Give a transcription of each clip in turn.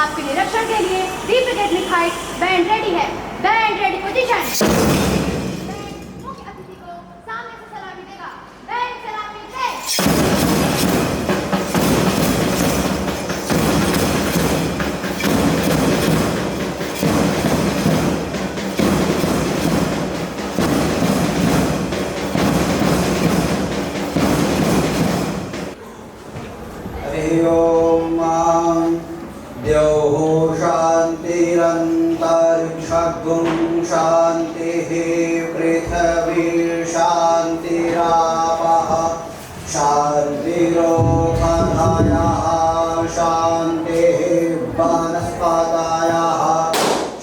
आपके निरीक्षण के लिए डी ब्रिगेड मिथाइल बैंड रेडी है। Band ready position. बैंड मुख्य अतिथि को सामने से सलामी देगा। बैंड सलामी दे। ओम द्यौः शान्तिरन्तरिक्षगुं शान्तिः पृथिवी शान्तिरापः शान्तिरोषधयः शान्तिः वनस्पतयः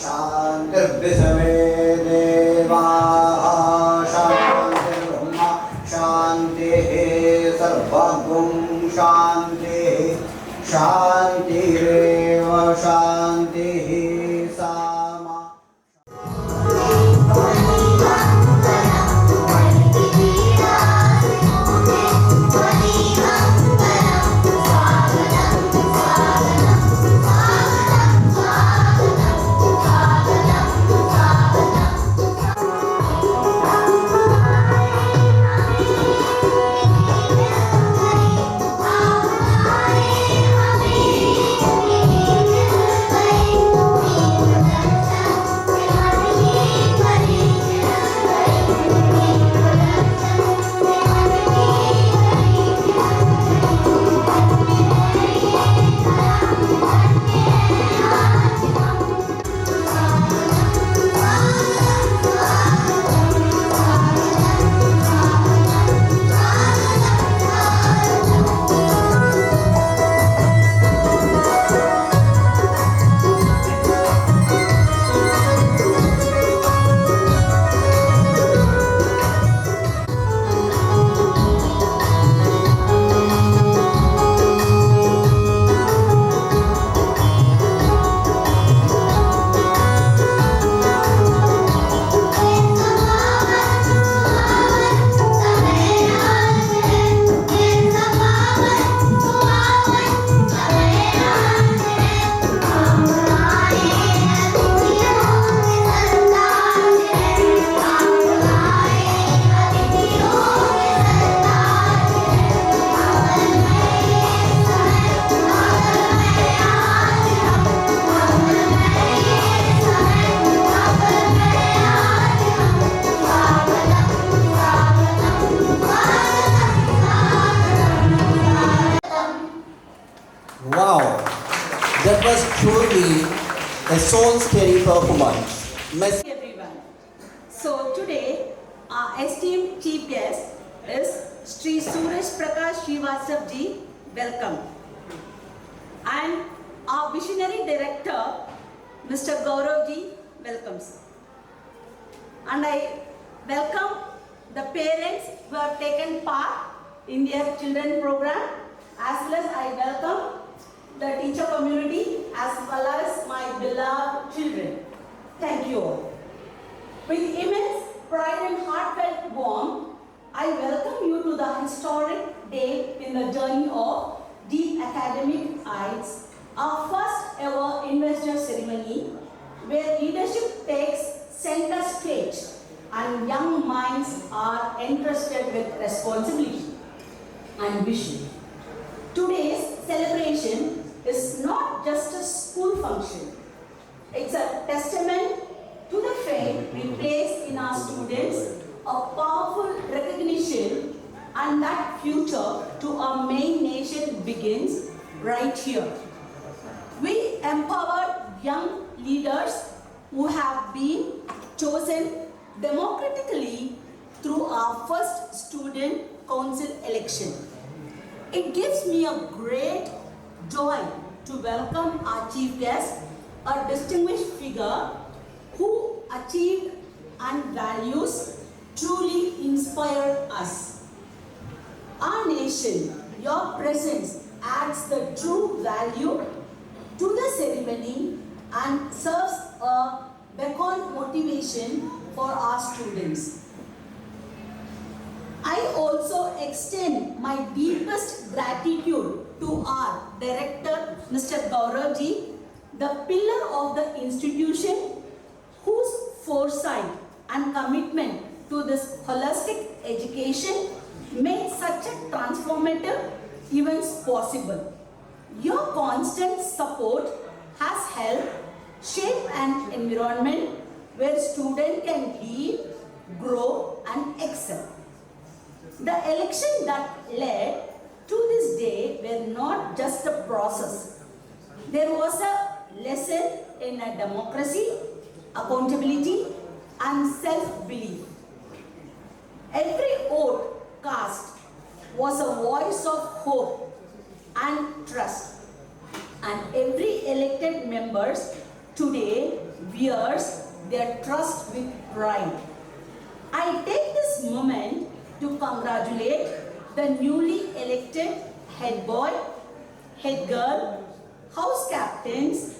शान्तिर्विश्वे देवाः शान्तिर्ब्रह्म शान्तिः सर्वगुं शान्तिः शान्तिरेव शान्तिः सामा। Wow, that was truly a soul-stirring performance. Everyone. So today, our esteemed chief guest is Sri Suresh Prakash Srivastav ji. Welcome. And our visionary director, Mr. Gaurav ji. Welcome, sir. And I welcome the parents who have taken part in their children program, as well as I welcome the teacher community as well as my beloved children. Thank you all. With immense pride and heartfelt warmth, I welcome you to the historic day in the journey of Deep Academic Heights, our first ever investor ceremony where leadership takes center stage and young minds are entrusted with responsibility and vision. Today's celebration is not just a school function. It's a testament to the faith we place in our students, a powerful recognition, and that future to our main nation begins right here. We empowered young leaders who have been chosen democratically through our first student council election. It gives me a great joy to welcome our chief guest, a distinguished figure who achieved and values truly inspired us. Our nation, your presence adds the true value to the ceremony and serves a beacon motivation for our students. I also extend my deepest gratitude to our director, Mr. Gaurav ji. the pillar of the institution whose foresight and commitment to this holistic education made such a transformative events possible. Your constant support has helped shape an environment where students can lead, grow and excel. The election that led to this day were not just a process. There was a lesson in a democracy, accountability and self-belief. Every vote cast was a voice of hope and trust. And every elected members today wears their trust with pride. I take this moment to congratulate the newly elected head boy, head girl, house captains,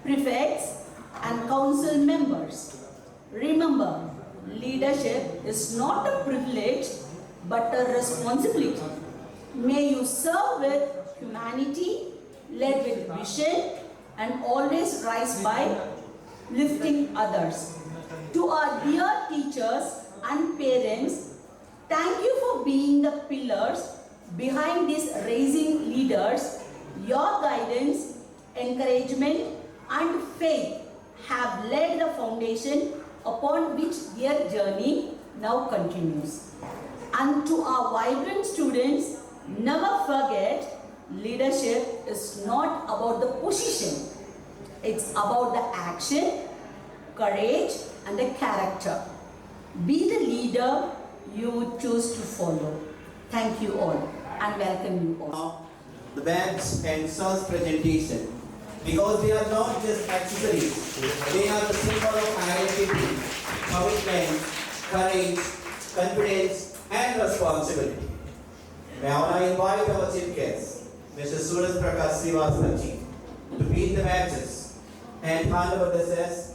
prefects and council members. Remember, leadership is not a privilege but a responsibility. May you serve with humanity, led with vision and always rise by lifting others. To our dear teachers and parents, thank you for being the pillars behind these rising leaders. Your guidance, encouragement and faith have laid the foundation upon which their journey now continues. And to our vibrant students, never forget, leadership is not about the position. It's about the action, courage and the character. Be the leader you would choose to follow. Thank you all and welcome you all. Now, the bands and songs presentation, because they are not just accessories, they are the symbol of identity, commitment, courage, confidence and responsibility. Now I invite our chief guest, Mr. Suraj Prakash Srivastava, to beat the matches and hand over the sets.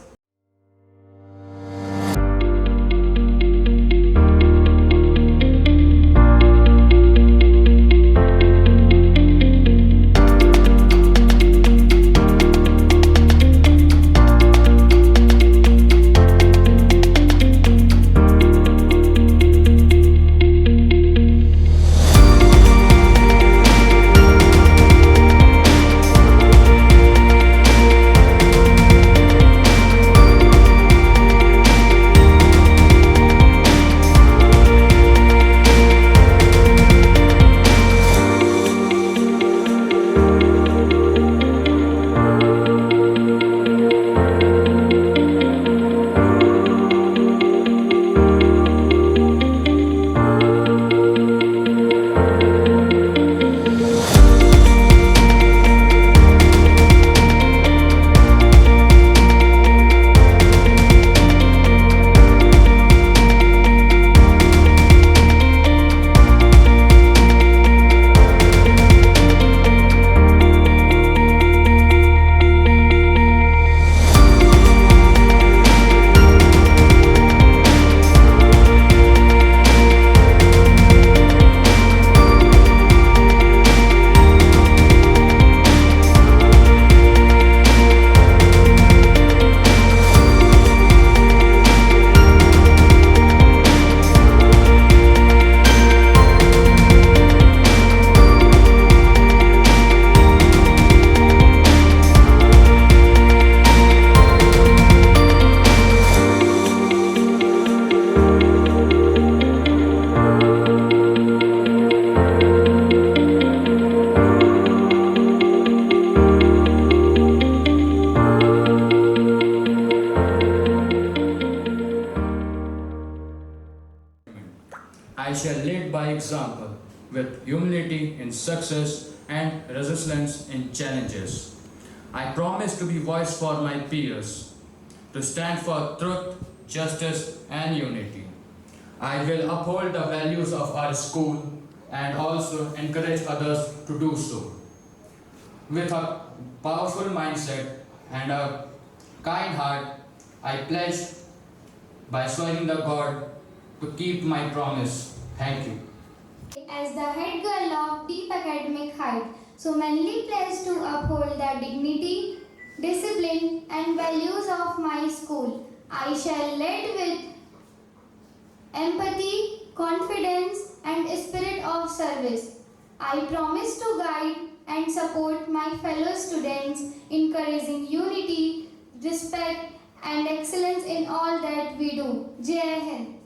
I shall lead by example with humility in success and resilience in challenges. I promise to be voice for my peers, to stand for truth, justice and unity. I will uphold the values of our school and also encourage others to do so. With a powerful mindset and a kind heart, I pledge by swearing the God to keep my promise. Thank you. As the head girl of Deep Academic Height, so manly pledge to uphold the dignity, discipline, and values of my school. I shall lead with empathy, confidence, and spirit of service. I promise to guide and support my fellow students, encouraging unity, respect, and excellence in all that we do. Jai Hind.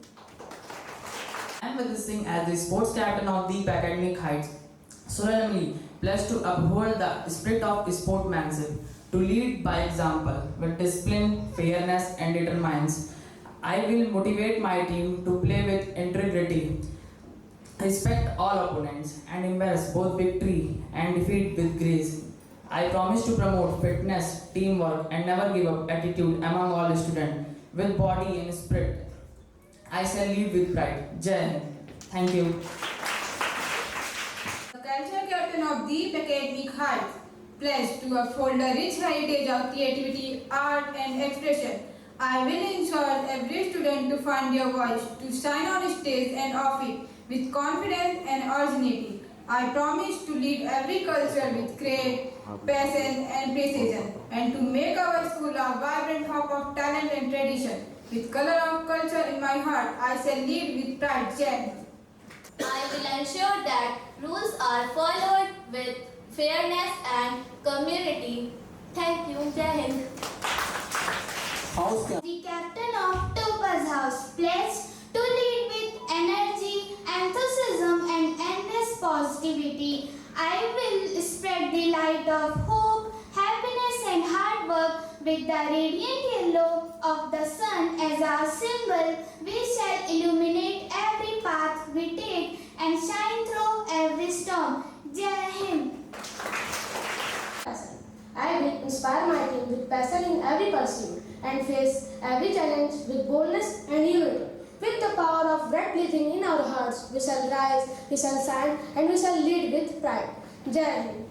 I am witnessing as the sports captain of the academic heights, solemnly pledged to uphold the spirit of sportsmanship, to lead by example with discipline, fairness, and determination. I will motivate my team to play with integrity, respect all opponents, and embrace both victory and defeat with grace. I promise to promote fitness, teamwork, and never give up attitude among all students with body and spirit. I shall lead with pride. Jai Hind. Thank you. The culture captain of Deep Academic Heights pledged to uphold the rich heritage of creativity, art, and expression. I will ensure every student to find their voice, to shine on stage and off it with confidence and originality. I promise to lead every culture with grace, passion, and precision, and to make our school a vibrant hub of talent and tradition. With color of culture in my heart, I shall lead with pride. Jai Hind. I will ensure that rules are followed with fairness and community. Thank you. Jai Hind. The captain of Topaz House pledged to lead with energy, enthusiasm, and endless positivity. I will spread the light of hope, happiness, and hard work with the radiant yellow of the sun as our symbol. We shall illuminate every path we take and shine through every storm. Jai Hind. I will inspire my team with passion in every pursuit and face every challenge with boldness and unity. With the power of red believing in our hearts, we shall rise, we shall shine, and we shall lead with pride. Jai Hind.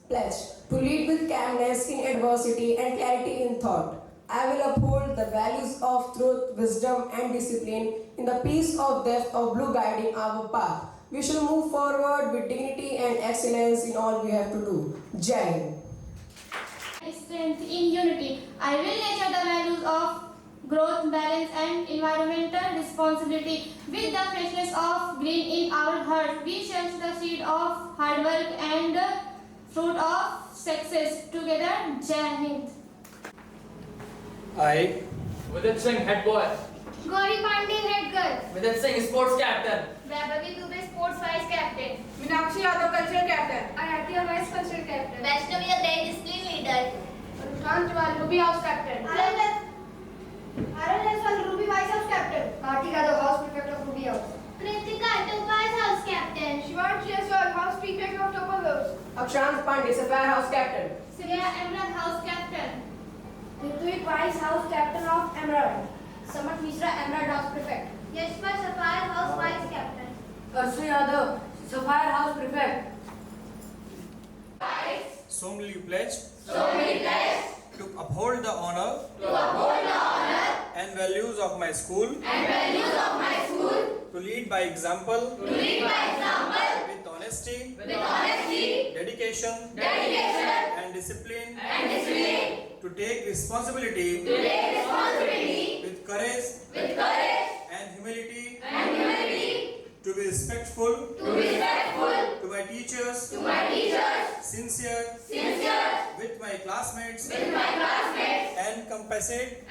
Pledge to lead with calmness in adversity and clarity in thought. I will uphold the values of truth, wisdom, and discipline in the peace of depth of blue guiding our path. We shall move forward with dignity and excellence in all we have to do. Jai Hind. Strength in unity. I will nurture the values of growth, balance, and environmental responsibility. With the freshness of green in our heart, we shall sow the seed of hard work and fruit of success. Together, Jai Hind. I, Vidit Singh, head boy. Gauri Pandey, head girl. Vidit Singh, sports captain. Vaibhavi Dubey, sports vice captain. Meenakshi Yadav, culture captain. Ayatia, vice cultural captain. Vaishnavi, a great discipline leader. Ruslan Tiwari, Ruby house captain. Arun Jaiswal, Ruby vice house captain. Kartik Yadav, house prefect of Ruby house. Kritika, Topaz House captain. Shivansh Jaiswal, house prefect of Topaz house. Akshant Pandey, Sapphire House captain. Surya Emerald, house captain. Ritvik Vice, house captain of Emerald. Samat Mishra, Emerald house prefect. Yashpal, Sapphire House vice captain. Arsu Yadav, Sapphire House prefect. solemnly pledge to uphold the honor and values of my school, to lead by example, with honesty, dedication, and discipline, to take responsibility, with courage, and humility, to be respectful, to my teachers, sincere, with my classmates, and compassionate,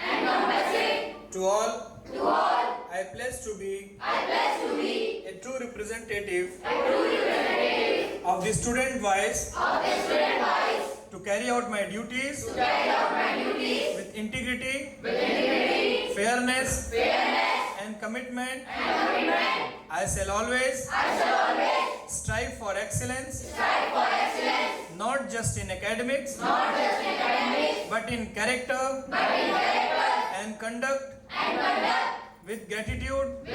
to all. I pledge to be a true representative of the student voice, to carry out my duties with integrity, fairness, and commitment. I shall always strive for excellence, not just in academics, but in character and conduct, with gratitude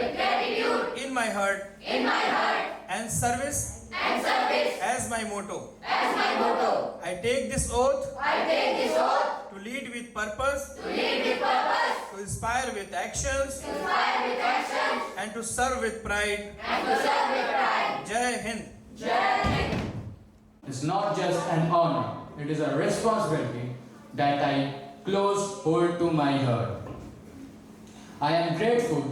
in my heart, and service as my motto. I take this oath to lead with purpose, to inspire with actions, and to serve with pride. Jai Hind. It's not just an honor, it is a responsibility that I close hold to my heart. I am grateful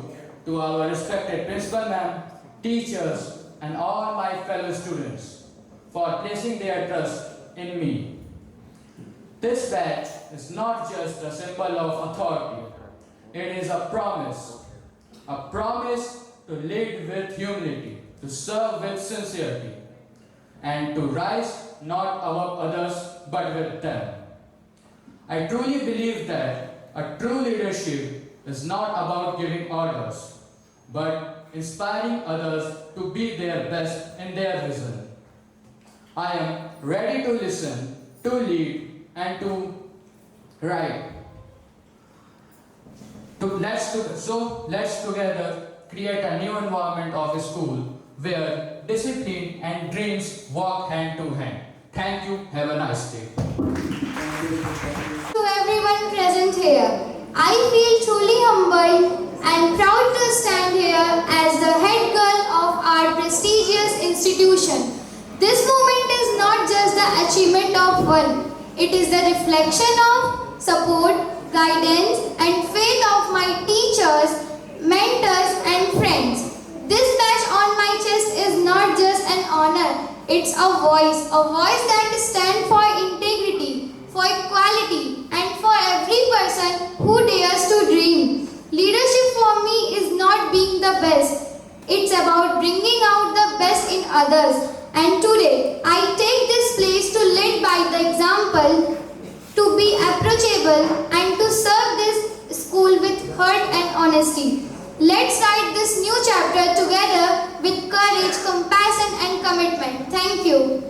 to our respected principal ma'am, teachers, and all my fellow students for placing their trust in me. This badge is not just a symbol of authority, it is a promise to lead with humility, to serve with sincerity, and to rise not above others but with them. I truly believe that a true leadership is not about giving orders, but inspiring others to be their best in their vision. I am ready to listen, to lead, and to write. Let's together create a new environment of a school where discipline and dreams walk hand to hand. Thank you. Have a nice day. To everyone present here, I feel truly humbled and proud to stand here as the head girl of our prestigious institution. This moment is not just the achievement of one, it is the reflection of support, guidance, and faith of my teachers, mentors, and friends. This badge on my chest is not just an honor, it's a voice that stands for integrity, for equality, and for every person who dares to dream. Leadership for me is not being the best, it's about bringing out the best in others. And today, I take this place to lead by the example, to be approachable, and to serve this school with heart and honesty. Let's write this new chapter together with courage, compassion, and commitment. Thank you.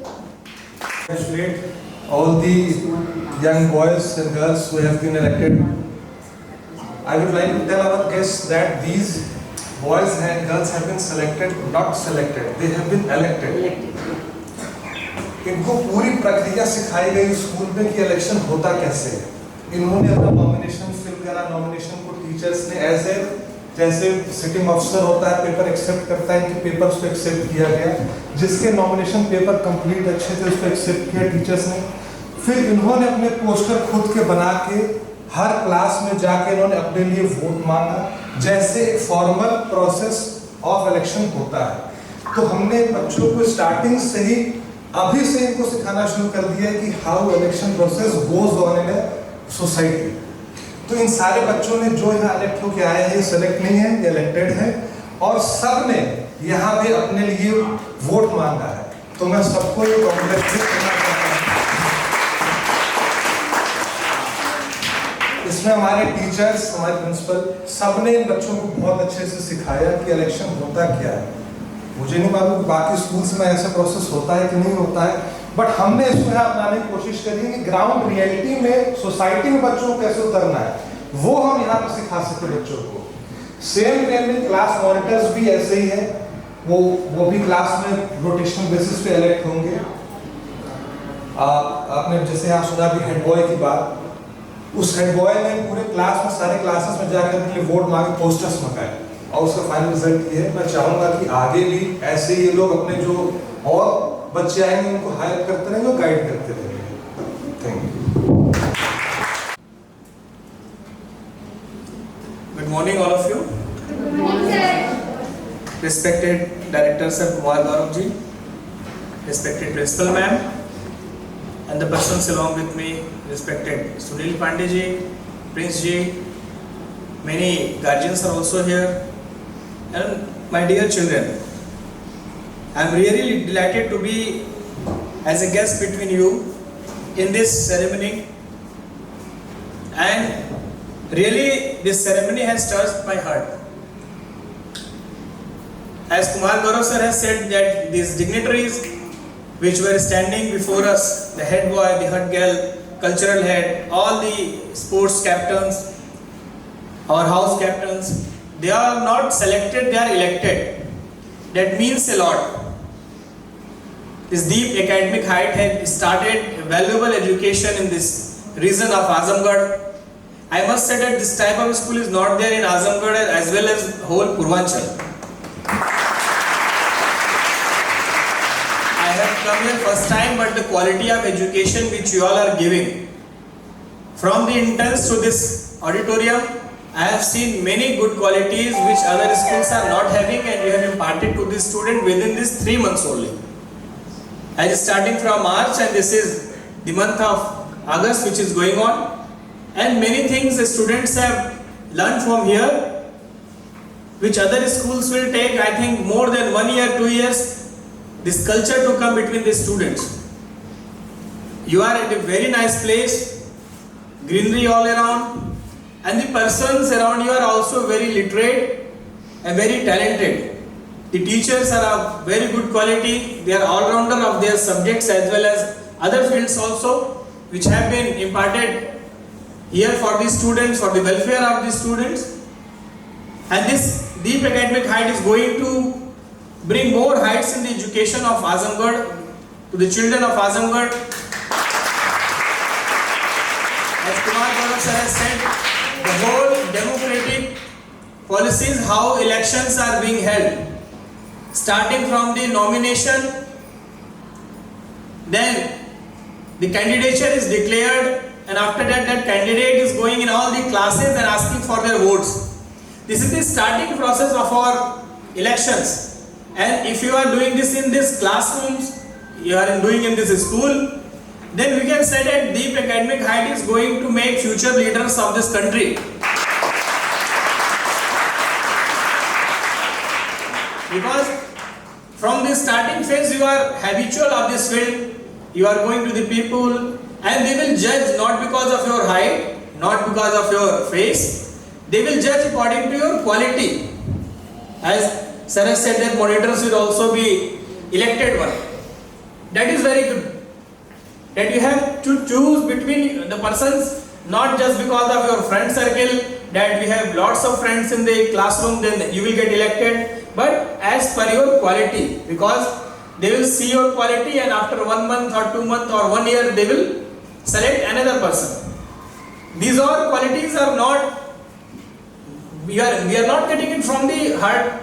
Congratulate all the young boys and girls who have been elected. I would like to tell our guests that these boys and girls have been selected, not selected, they have been elected. इनको पूरी प्रक्रिया सिखाई गई school में कि election होता कैसे है। इन्होंने अपना नॉमिनेशन फिल करा, नॉमिनेशन को टीचर्स ने ऐसे जैसे सिटिंग ऑफिसर होता है पेपर एक्सेप्ट करता है, इनके पेपर्स को एक्सेप्ट किया गया, जिसके नॉमिनेशन पेपर कंप्लीट अच्छे थे उसको एक्सेप्ट किया टीचर्स ने। फिर इन्होंने अपने पोस्टर खुद के बना के हर क्लास में जाके इन्होंने अपने लिए वोट मांगा, जैसे एक फॉर्मल प्रोसेस ऑफ इलेक्शन होता है। तो हमने बच्चों को स्टार्टिंग से ही अभी से इनको सिखाना शुरू कर दिया कि how election process goes on in society. तो इन सारे बच्चों ने जो यहाँ इलेक्ट होके आए हैं, ये सेलेक्ट नहीं है, ये इलेक्टेड है, और सब ने यहाँ पे अपने लिए वोट मांगा है। तो मैं सबको ये कॉन्ग्रेचुलेट करना चाहता हूँ। इसमें हमारे टीचर्स, हमारे प्रिंसिपल, सब ने इन बच्चों को बहुत अच्छे से सिखाया कि इलेक्शन होता क्या है। मुझे नहीं मालूम बाकी स्कूल्स में ऐसा प्रोसेस होता है कि नहीं होता है, बट हमने इसको यहाँ अपनाने की कोशिश करी है कि ग्राउंड रियलिटी में सोसाइटी में बच्चों को कैसे उतरना है, वो हम यहाँ पर सिखा सके बच्चों को। सेम वे में क्लास मॉनिटर्स भी ऐसे ही है, वो भी क्लास में रोटेशनल बेसिस पे इलेक्ट होंगे। आपने जैसे यहाँ सुना भी हेड बॉय की बात, उस हेड बॉय ने पूरे क्लास में सारे क्लासेस में जाकर के लिए वोट मांगे, पोस्टर्स मंगाए, और उसका फाइनल रिजल्ट ये है। मैं चाहूंगा कि आगे भी ऐसे ये लोग अपने जो और बच्चे आएंगे उनको हायर करते रहेंगे, गाइड करते रहेंगे। Thank you. Good morning, all of you. Good morning, sir. Respected Director Sir Kumar Gaurav ji, respected Principal Ma'am, and the persons along with me, respected Sunil Pandey ji, Prince ji, many guardians are also here, and my dear children, I am really delighted to be as a guest between you in this ceremony, and really this ceremony has touched my heart. As Kumar Gaurav sir has said that these dignitaries which were standing before us, the head boy, the head girl, cultural head, all the sports captains, our house captains, they are not selected, they are elected. That means a lot. This deep academic height has started valuable education in this region of Azamgarh. I must say that this type of school is not there in Azamgarh as well as whole Purvanchal. I have come come here first time, but the quality of education which you all are giving, from the interns to this auditorium, I have seen many good qualities which other schools are not having, and you have imparted to this student within these 3 months only. As starting from March, and this is the month of August which is going on, and many things the students have learned from here, which other schools will take, I think, more than 1 year, 2 years, this culture to come between the students. You are at a very nice place, greenery all around, and the persons around you are also very literate and very talented. The teachers are of very good quality, they are all-rounder of their subjects as well as other fields also, which have been imparted here for the students, for the welfare of the students. And this deep academic height is going to bring more heights in the education of Azamgarh, to the children of Azamgarh. As Kumar Gaurav sir has said, the whole democratic policies, how elections are being held, starting from the nomination, then the candidature is declared, and after that, that candidate is going in all the classes and asking for their votes. This is the starting process of our elections, and if you are doing this in these classrooms, you are doing in this school, then we can say that deep academic height is going to make future leaders of this country. Because from this starting phase, you are habitual of this field, you are going to the people, and they will judge not because of your height, not because of your face, they will judge according to your quality. As sir has said that monitors will also be elected one. That is very good. That you have to choose between the persons, not just because of your friend circle, that we have lots of friends in the classroom, then you will get elected, but as per your quality, because they will see your quality, and after 1 month or 2 months or 1 year, they will select another person. These all qualities are not, we are not getting it from the heart.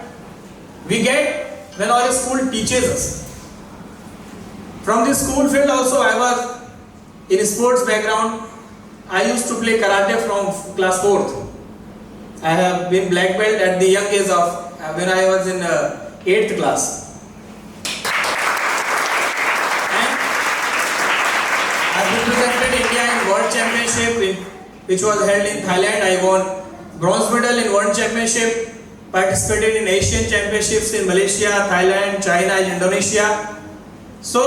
We get when our school teaches us. From the school field also, I was in sports background. I used to play karate from class 4th. I have been black belt at the young age of when I was in 8th class. And I represented India in World Championship, which was held in Thailand. I won bronze medal in World Championship, participated in Asian Championships in Malaysia, Thailand, China, and Indonesia. So,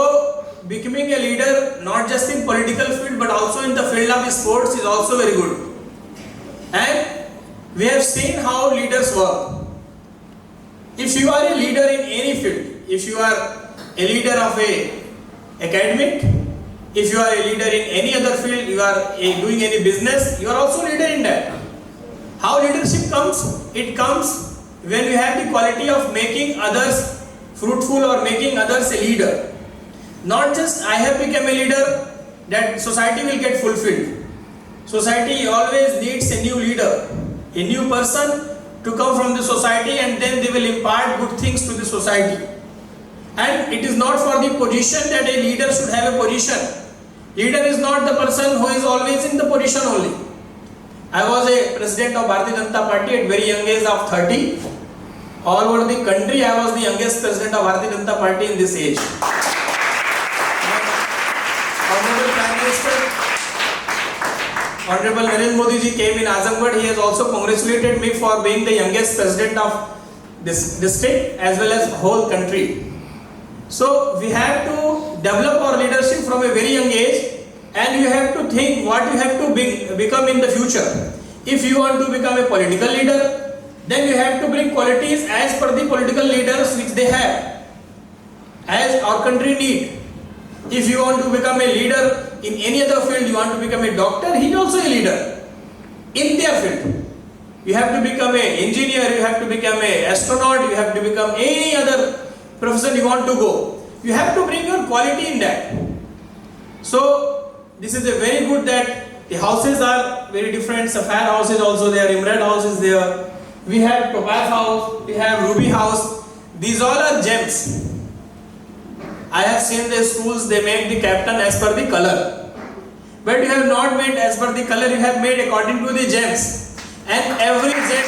becoming a leader not just in political field but also in the field of sports is also very good. And we have seen how leaders work. If you are a leader in any field, if you are a leader of a academic, if you are a leader in any other field, you are doing any business, you are also a leader in that. How leadership comes? It comes when you have the quality of making others fruitful or making others a leader. Not just I have become a leader, that society will get fulfilled. Society always needs a new leader, a new person to come from the society, and then they will impart good things to the society. And it is not for the position that a leader should have a position. Leader is not the person who is always in the position only. I was a president of Bharatiya Janata Party at very young age of 30. All over the country, I was the youngest president of Bharatiya Janata Party in this age. Honorable Prime Minister, Honorable Narendra Modi ji came in Azamgarh. He has also congratulated me for being the youngest president of this district as well as whole country. So we have to develop our leadership from a very young age, and you have to think what you have to become in the future. If you want to become a political leader, then you have to bring qualities as per the political leaders which they have, as our country need. If you want to become a leader in any other field, you want to become a doctor, he is also a leader in their field. You have to become an engineer, you have to become an astronaut, you have to become any other profession you want to go. You have to bring your quality in that. So this is a very good that the houses are very different. Sapphire house is also there, emerald house is there. We have topaz house, we have ruby house. These all are gems. I have seen the schools, they make the captain as per the color. But you have not made as per the color, you have made according to the gems. And every gem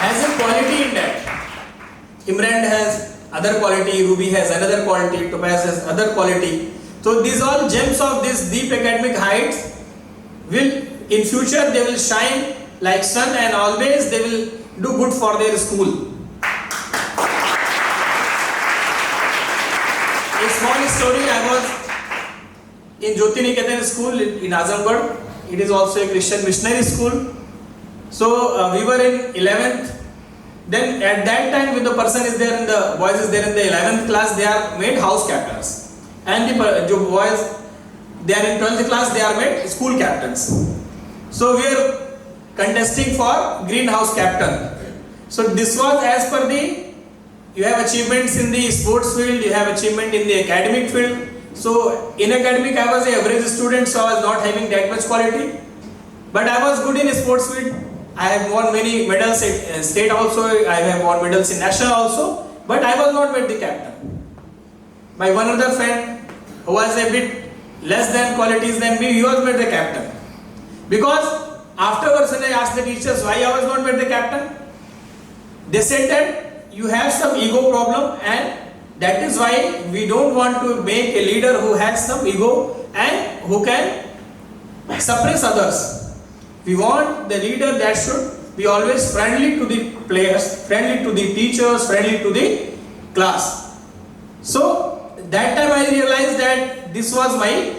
has a quality in that. Emerald has other quality, ruby has another quality, topaz has other quality. So these all gems of this deep academic heights will, in future they will shine like sun, and always they will do good for their school. A small story, I was in Jyoti Niketan school in Azamgarh. It is also a Christian missionary school. So we were in 11th. Then at that time, when the person is there in the boys is there in the 11th class, they are made house captains, and the boys, they are in 12th class, they are made school captains. So we are contesting for greenhouse captain. So this was as per the, you have achievements in the sports field, you have achievement in the academic field. So in academic I was an average student, so I was not having that much quality. But I was good in sports field. I have won many medals in state also, I have won medals in national also. But I was not made the captain. My one other friend who was a bit less than qualities than me, he was made the captain. Because afterwards when I asked the teachers why I was not made the captain, they said that you have some ego problem, and that is why we don't want to make a leader who has some ego and who can suppress others. We want the leader that should be always friendly to the players, friendly to the teachers, friendly to the class. So that time I realized that this was my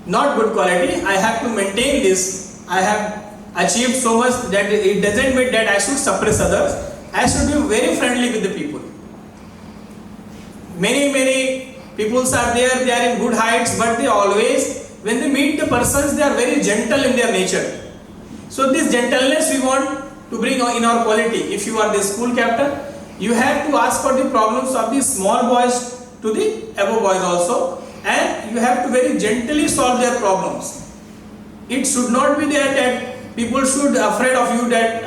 not good quality. I have to maintain this. I have achieved so much that it doesn't mean that I should suppress others. I should be very friendly with the people. Many people are there, they are in good heights, but they always, when they meet the persons, they are very gentle in their nature. So this gentleness we want to bring in our quality. If you are the school captain, you have to ask for the problems of the small boys to the above boys also, and you have to very gently solve their problems. It should not be there that people should afraid of you, that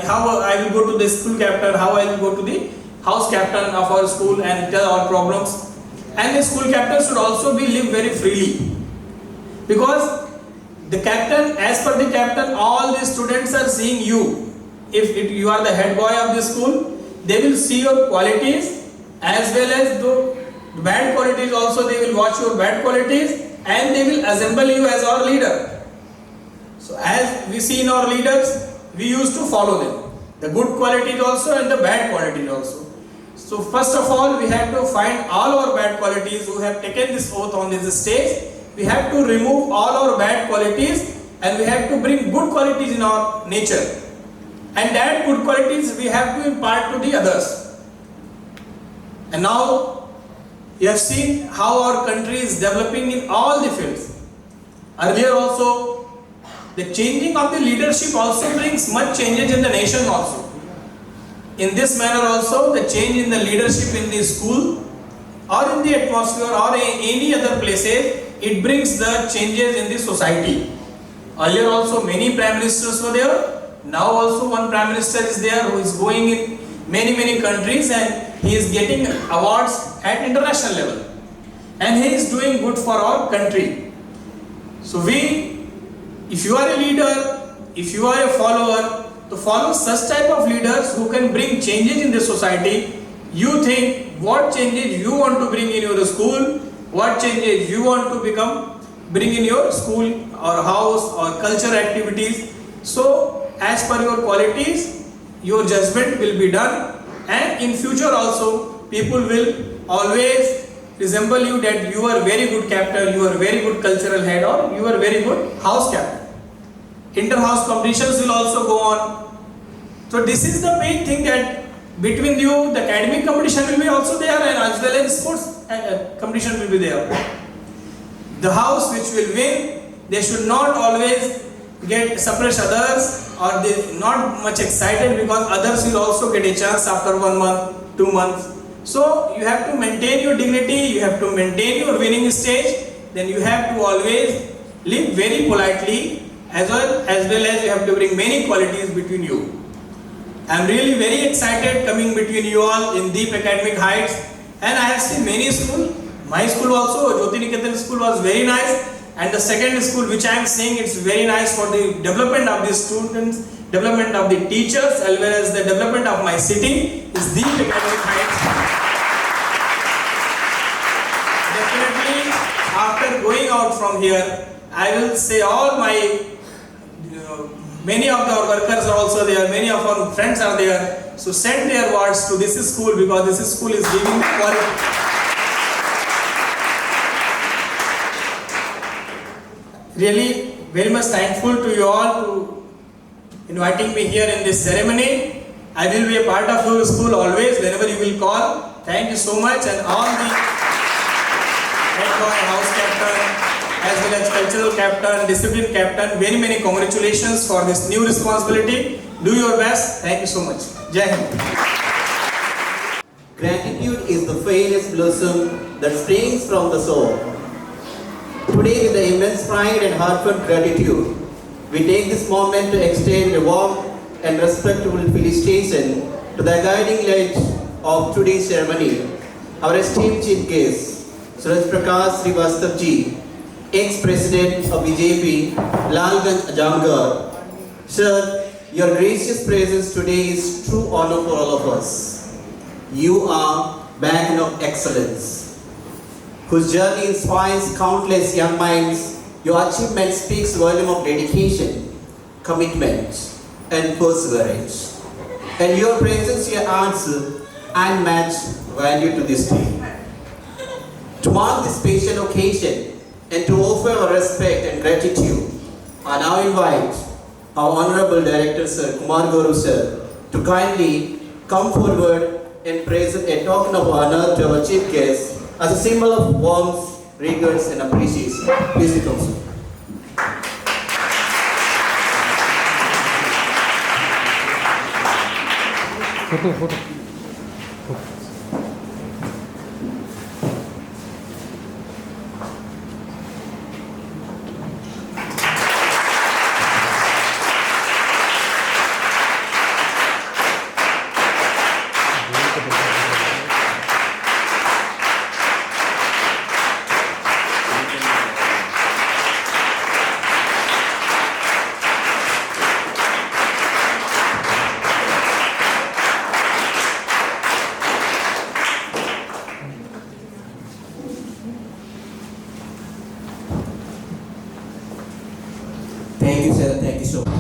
how I will go to the school captain, how I will go to the house captain of our school and tell our problems. And the school captain should also be live very freely, because the captain, as per the captain, all the students are seeing you. If you are the head boy of the school, they will see your qualities as well as the bad qualities also. They will watch your bad qualities and they will assemble you as our leader. So as we see in our leaders, we used to follow them, the good qualities also and the bad qualities also. So first of all, we have to find all our bad qualities who have taken this oath on this stage. We have to remove all our bad qualities and we have to bring good qualities in our nature. And that good qualities we have to impart to the others. And now you have seen how our country is developing in all the fields. Earlier also, the changing of the leadership also brings much changes in the nation also. In this manner also, the change in the leadership in the school or in the atmosphere or in any other places, it brings the changes in the society. Earlier also many prime ministers were there. Now also one prime minister is there who is going in many countries and he is getting awards at international level. And he is doing good for our country. So if you are a leader, if you are a follower, to follow such type of leaders who can bring changes in the society. You think what changes you want to bring in your school, what changes you want to bring in your school or house or culture activities. So as per your qualities, your judgment will be done, and in future also people will always resemble you that you are very good captain, you are very good cultural head, or you are very good house captain. Inter-house competitions will also go on. So this is the main thing, that between you, the academic competition will be also there, and as well as sports competition will be there. The house which will win, they should not always suppress others, or they not much excited, because others will also get a chance after 1 month, 2 months. So you have to maintain your dignity, you have to maintain your winning stage, then you have to always live very politely, as well as you have to bring many qualities between you. I'm really very excited coming between you all in Deep Academic Heights, and I have seen many schools. My school also, Jyoti Niketan school, was very nice, and the second school which I am seeing, it's very nice for the development of the students, development of the teachers, as well as the development of my city is Deep Academic Heights. Definitely, after going out from here, I will say all my many of our workers are also there, many of our friends are there. So send their words to this school, because this school is giving quality. Really very much thankful to you all to inviting me here in this ceremony. I will be a part of your school always whenever you will call. Thank you so much, and all the head boy, house captain, as well as cultural captain, discipline captain, very many congratulations for this new responsibility. Do your best. Thank you so much. Jai Hind. Gratitude is the fairest blossom that springs from the soul. Today, with the immense pride and heartfelt gratitude, we take this moment to extend a warm and respectful felicitation to the guiding light of today's ceremony, our esteemed chief guest, Suraj Prakash Srivastava ji, ex-president of BJP, Lalganj, Ajamgarh. Sir, your gracious presence today is true honor for all of us. You are beacon of excellence, whose journey inspires countless young minds. Your achievement speaks volume of dedication, commitment, and perseverance. And your presence here adds unmatched value to this day. To mark this special occasion and to offer our respect and gratitude, I now invite our Honorable Director Sir Kumar Gaurav Sir to kindly come forward and present a token of honor to our chief guest as a symbol of warmth, regards, and appreciation. Please come, sir. Photo. Thank you, sir. Thank you so much.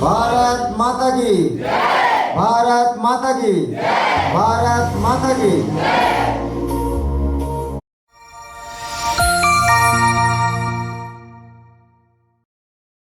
Bharat माता की भारत माता की भारत माता की